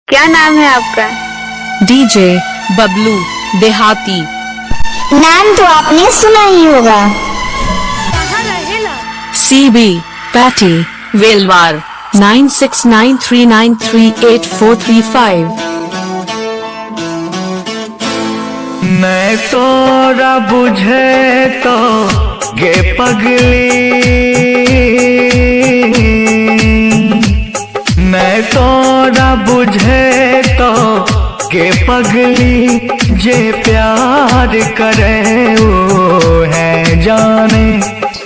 क्या नाम है आपका? डीजे बबलू देहाती। नाम तो आपने सुना ही होगा। सीबी पैटी वेलवार 9693938435। मैं तोरा बुझे तो गे पगली, मैं तोरा बुझे तो गे पगली, जे प्यार करे वो है जाने।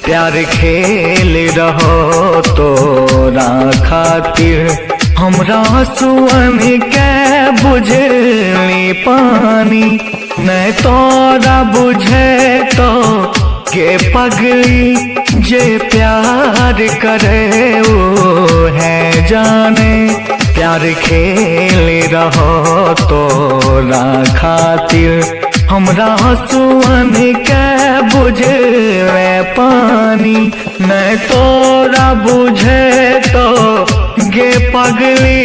प्यार खेल रहो तोरा खातिर, हमरा सुअन के बुझली पानी। मैं तोरा बुझे तो के पगली, जे प्यार करे वो है जाने। प्यार खेल रहो तोरा खातिर, हमरा सुअन के बुझले पानी। मैं तोरा बुझे तो गे पगली।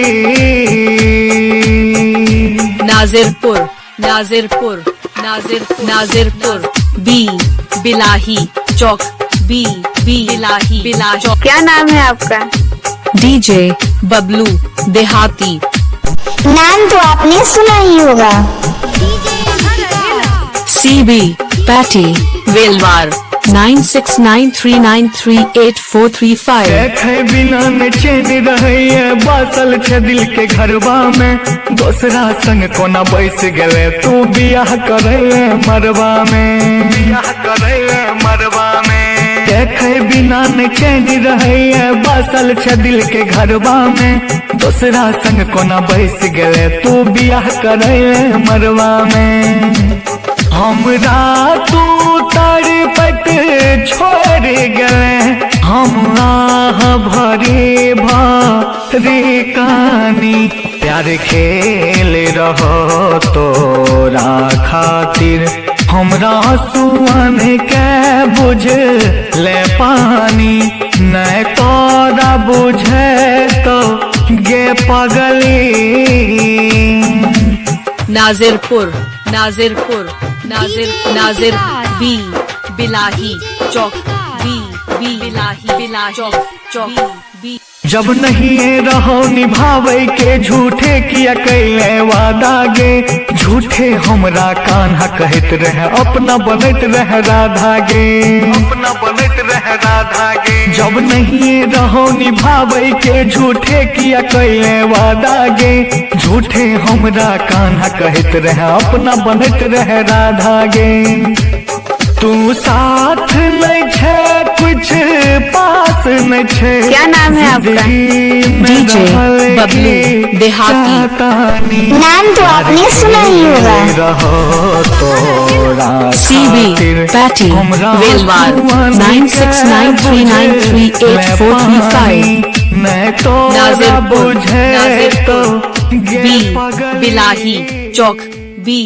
नाजिरपुर नाजिरपुर नाजिरपुर बी बिलाही चौक बी बिलाही चौक। क्या नाम है आपका? डीजे बबलू देहाती। नाम तो आपने सुना ही होगा। सीबी पैटी वेलवार 9693938435। देखे बिना न चैन रहे बासल छे दिल के घरवा में। दूसरा संग कोना बैस गए तू बियाह करे मरवा में, बियाह करे मरवा में। देखे बिना न चैन रहे बासल छे दिल के घरवा में। दूसरा संग कोना बैस गए तू बियाह करे मरवा में। हमरा तू तड़पत छोड़ गए, हम आह भरे भारी कानी। प्यार खेल रहो तोरा खातिर, हमरा सुअन के बुझले पानी। नहीं तोरा बुझे तो गे पगली। नाजिरपुर नाजिरपुर नाजिर बी बिलाही चौक बी बिलाही चौक बी। जब नहीं रहो निभावे के झूठे किया कैले वादा गे। झूठे हमरा कान्हा कहत रहे अपना बनत रहे राधा गे, अपना बनत रहे राधा गे। जब नहीं रहो निभावे के झूठे किया कैले वादा गे। झूठे हमरा कान्हा कहत रहे अपना बनत रहे राधा गे। तू साथ नहीं छे कुछ पास नहीं छे। क्या नाम है आपका? डीजे बबलू देहाती। नाम तो आपने सुना ही होगा। सीबी पैटी वेलवार 9693938435। नाजिरपुर बी बिलाही चौक बी